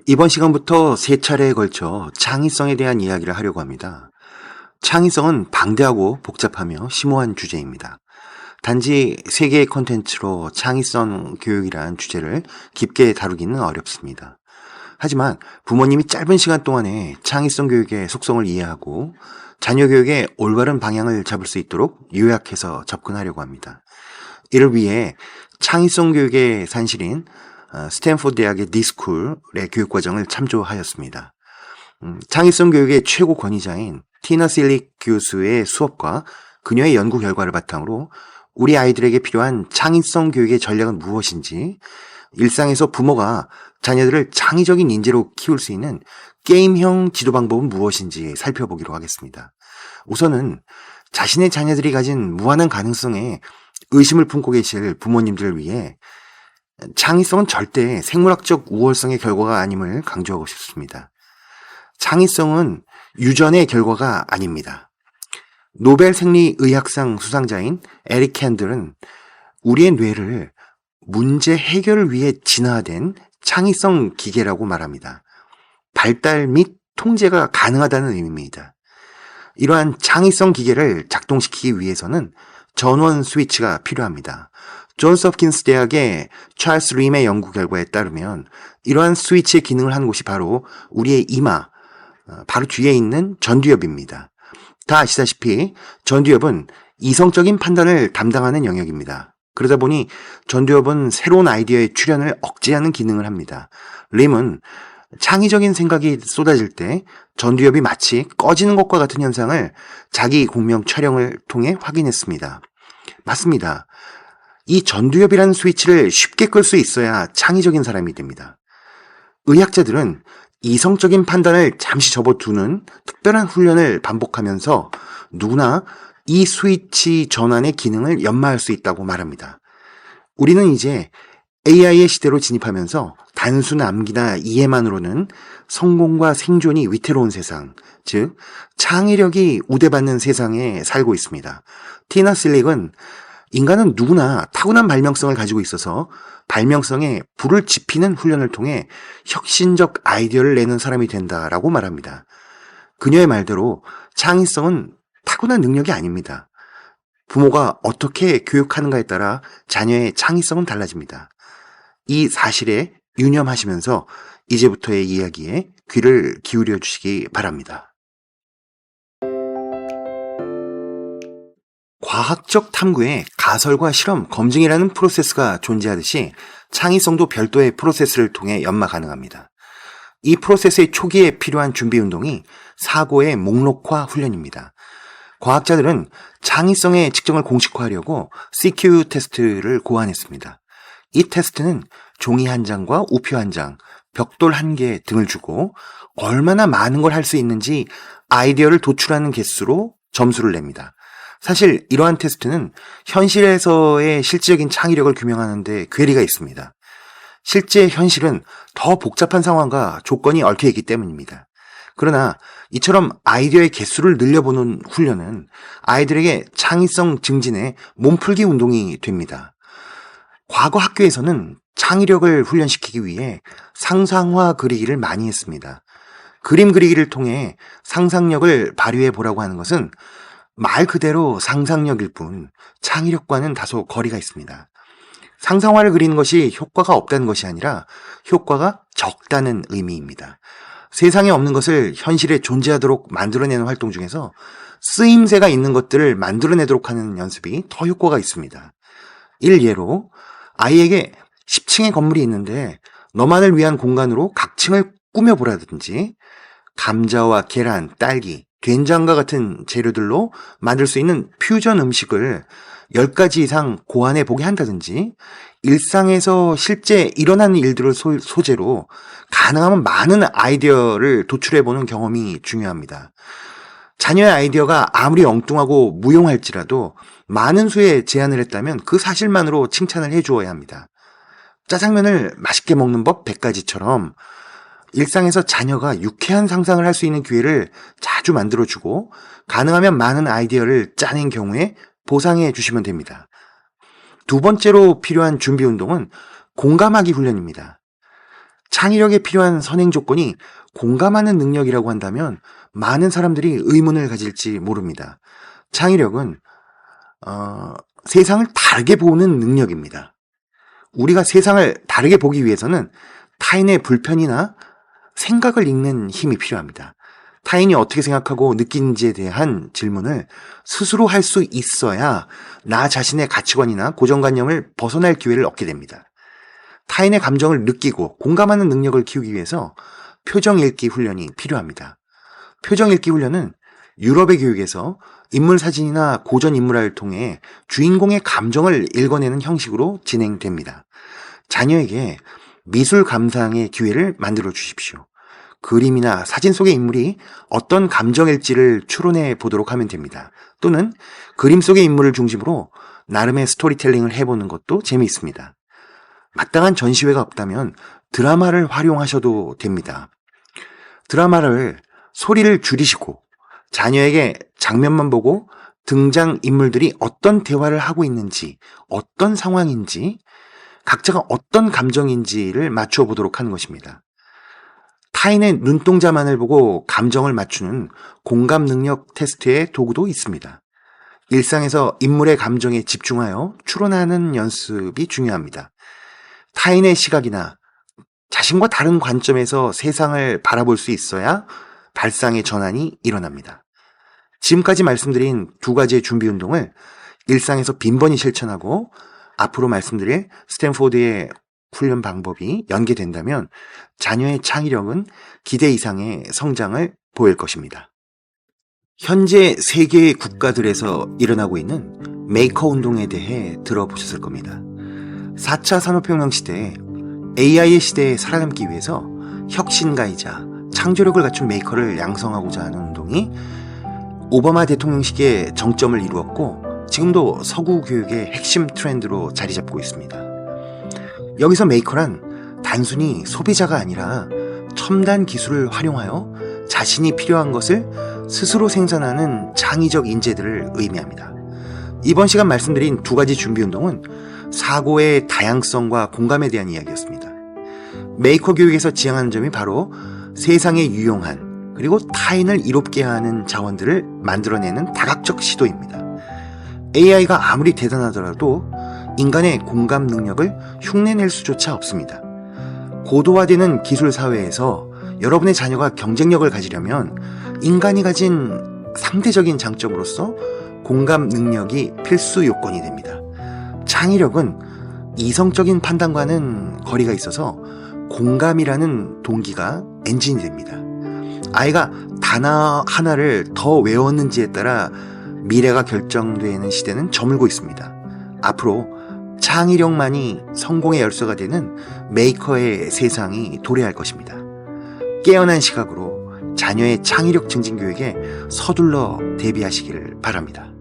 이번 시간부터 세 차례에 걸쳐 창의성에 대한 이야기를 하려고 합니다. 창의성은 방대하고 복잡하며 심오한 주제입니다. 단지 세 개의 콘텐츠로 창의성 교육이란 주제를 깊게 다루기는 어렵습니다. 하지만 부모님이 짧은 시간 동안에 창의성 교육의 속성을 이해하고 자녀 교육의 올바른 방향을 잡을 수 있도록 요약해서 접근하려고 합니다. 이를 위해 창의성 교육의 산실인 스탠포드 대학의 디스쿨의 교육과정을 참조하였습니다. 창의성 교육의 최고 권위자인 티나 실릭 교수의 수업과 그녀의 연구 결과를 바탕으로 우리 아이들에게 필요한 창의성 교육의 전략은 무엇인지, 일상에서 부모가 자녀들을 창의적인 인재로 키울 수 있는 게임형 지도 방법은 무엇인지 살펴보기로 하겠습니다. 우선은 자신의 자녀들이 가진 무한한 가능성에 의심을 품고 계실 부모님들을 위해 창의성은 절대 생물학적 우월성의 결과가 아님을 강조하고 싶습니다. 창의성은 유전의 결과가 아닙니다. 노벨 생리의학상 수상자인 에릭 캔들은 우리의 뇌를 문제 해결을 위해 진화된 창의성 기계라고 말합니다. 발달 및 통제가 가능하다는 의미입니다. 이러한 창의성 기계를 작동시키기 위해서는 전원 스위치가 필요합니다. 존스 홉킨스 대학의 찰스 림의 연구 결과에 따르면 이러한 스위치의 기능을 하는 곳이 바로 우리의 이마, 바로 뒤에 있는 전두엽입니다. 다 아시다시피 전두엽은 이성적인 판단을 담당하는 영역입니다. 그러다 보니 전두엽은 새로운 아이디어의 출현을 억제하는 기능을 합니다. 림은 창의적인 생각이 쏟아질 때 전두엽이 마치 꺼지는 것과 같은 현상을 자기 공명 촬영을 통해 확인했습니다. 맞습니다. 이 전두엽이라는 스위치를 쉽게 끌 수 있어야 창의적인 사람이 됩니다. 의학자들은 이성적인 판단을 잠시 접어두는 특별한 훈련을 반복하면서 누구나 이 스위치 전환의 기능을 연마할 수 있다고 말합니다. 우리는 이제 AI의 시대로 진입하면서 단순 암기나 이해만으로는 성공과 생존이 위태로운 세상, 즉 창의력이 우대받는 세상에 살고 있습니다. 티나 실릭은 인간은 누구나 타고난 발명성을 가지고 있어서 발명성에 불을 지피는 훈련을 통해 혁신적 아이디어를 내는 사람이 된다라고 말합니다. 그녀의 말대로 창의성은 타고난 능력이 아닙니다. 부모가 어떻게 교육하는가에 따라 자녀의 창의성은 달라집니다. 이 사실에 유념하시면서 이제부터의 이야기에 귀를 기울여 주시기 바랍니다. 과학적 탐구에 가설과 실험, 검증이라는 프로세스가 존재하듯이 창의성도 별도의 프로세스를 통해 연마 가능합니다. 이 프로세스의 초기에 필요한 준비 운동이 사고의 목록화 훈련입니다. 과학자들은 창의성의 측정을 공식화하려고 CQ 테스트를 고안했습니다. 이 테스트는 종이 한 장과 우표 한 장, 벽돌 한 개 등을 주고 얼마나 많은 걸 할 수 있는지 아이디어를 도출하는 개수로 점수를 냅니다. 사실 이러한 테스트는 현실에서의 실질적인 창의력을 규명하는 데 괴리가 있습니다. 실제 현실은 더 복잡한 상황과 조건이 얽혀 있기 때문입니다. 그러나 이처럼 아이디어의 개수를 늘려보는 훈련은 아이들에게 창의성 증진의 몸풀기 운동이 됩니다. 과거 학교에서는 창의력을 훈련시키기 위해 상상화 그리기를 많이 했습니다. 그림 그리기를 통해 상상력을 발휘해 보라고 하는 것은 말 그대로 상상력일 뿐 창의력과는 다소 거리가 있습니다. 상상화를 그리는 것이 효과가 없다는 것이 아니라 효과가 적다는 의미입니다. 세상에 없는 것을 현실에 존재하도록 만들어내는 활동 중에서 쓰임새가 있는 것들을 만들어내도록 하는 연습이 더 효과가 있습니다. 일예로 아이에게 10층의 건물이 있는데 너만을 위한 공간으로 각 층을 꾸며보라든지 감자와 계란, 딸기, 된장과 같은 재료들로 만들 수 있는 퓨전 음식을 10가지 이상 고안해 보게 한다든지 일상에서 실제 일어나는 일들을 소재로 가능하면 많은 아이디어를 도출해보는 경험이 중요합니다. 자녀의 아이디어가 아무리 엉뚱하고 무용할지라도 많은 수의 제안을 했다면 그 사실만으로 칭찬을 해주어야 합니다. 짜장면을 맛있게 먹는 법 100가지처럼 일상에서 자녀가 유쾌한 상상을 할 수 있는 기회를 자주 만들어주고 가능하면 많은 아이디어를 짜낸 경우에 보상해 주시면 됩니다. 두 번째로 필요한 준비 운동은 공감하기 훈련입니다. 창의력에 필요한 선행 조건이 공감하는 능력이라고 한다면 많은 사람들이 의문을 가질지 모릅니다. 창의력은 세상을 다르게 보는 능력입니다. 우리가 세상을 다르게 보기 위해서는 타인의 불편이나 생각을 읽는 힘이 필요합니다. 타인이 어떻게 생각하고 느끼는지에 대한 질문을 스스로 할 수 있어야 나 자신의 가치관이나 고정관념을 벗어날 기회를 얻게 됩니다. 타인의 감정을 느끼고 공감하는 능력을 키우기 위해서 표정 읽기 훈련이 필요합니다. 표정 읽기 훈련은 유럽의 교육에서 인물 사진이나 고전 인물화를 통해 주인공의 감정을 읽어내는 형식으로 진행됩니다. 자녀에게 미술 감상의 기회를 만들어 주십시오. 그림이나 사진 속의 인물이 어떤 감정일지를 추론해 보도록 하면 됩니다. 또는 그림 속의 인물을 중심으로 나름의 스토리텔링을 해보는 것도 재미있습니다. 마땅한 전시회가 없다면 드라마를 활용하셔도 됩니다. 드라마를 소리를 줄이시고 자녀에게 장면만 보고 등장 인물들이 어떤 대화를 하고 있는지, 어떤 상황인지, 각자가 어떤 감정인지를 맞춰 보도록 하는 것입니다. 타인의 눈동자만을 보고 감정을 맞추는 공감 능력 테스트의 도구도 있습니다. 일상에서 인물의 감정에 집중하여 추론하는 연습이 중요합니다. 타인의 시각이나 자신과 다른 관점에서 세상을 바라볼 수 있어야 발상의 전환이 일어납니다. 지금까지 말씀드린 두 가지의 준비 운동을 일상에서 빈번히 실천하고 앞으로 말씀드릴 스탠포드의 훈련 방법이 연계된다면 자녀의 창의력은 기대 이상의 성장을 보일 것입니다. 현재 세계의 국가들에서 일어나고 있는 메이커 운동에 대해 들어보셨을 겁니다. 4차 산업혁명 시대에 AI의 시대에 살아남기 위해서 혁신가이자 창조력을 갖춘 메이커를 양성하고자 하는 운동이 오바마 대통령 시기에 정점을 이루었고 지금도 서구 교육의 핵심 트렌드로 자리 잡고 있습니다. 여기서 메이커란 단순히 소비자가 아니라 첨단 기술을 활용하여 자신이 필요한 것을 스스로 생산하는 창의적 인재들을 의미합니다. 이번 시간 말씀드린 두 가지 준비 운동은 사고의 다양성과 공감에 대한 이야기였습니다. 메이커 교육에서 지향하는 점이 바로 세상에 유용한 그리고 타인을 이롭게 하는 자원들을 만들어내는 다각적 시도입니다. AI가 아무리 대단하더라도 인간의 공감 능력을 흉내낼 수조차 없습니다. 고도화되는 기술 사회에서 여러분의 자녀가 경쟁력을 가지려면 인간이 가진 상대적인 장점으로서 공감 능력이 필수 요건이 됩니다. 창의력은 이성적인 판단과는 거리가 있어서 공감이라는 동기가 엔진이 됩니다. 아이가 단어 하나를 더 외웠는지에 따라 미래가 결정되는 시대는 저물고 있습니다. 앞으로 창의력만이 성공의 열쇠가 되는 메이커의 세상이 도래할 것입니다. 깨어난 시각으로 자녀의 창의력 증진 교육에 서둘러 대비하시길 바랍니다.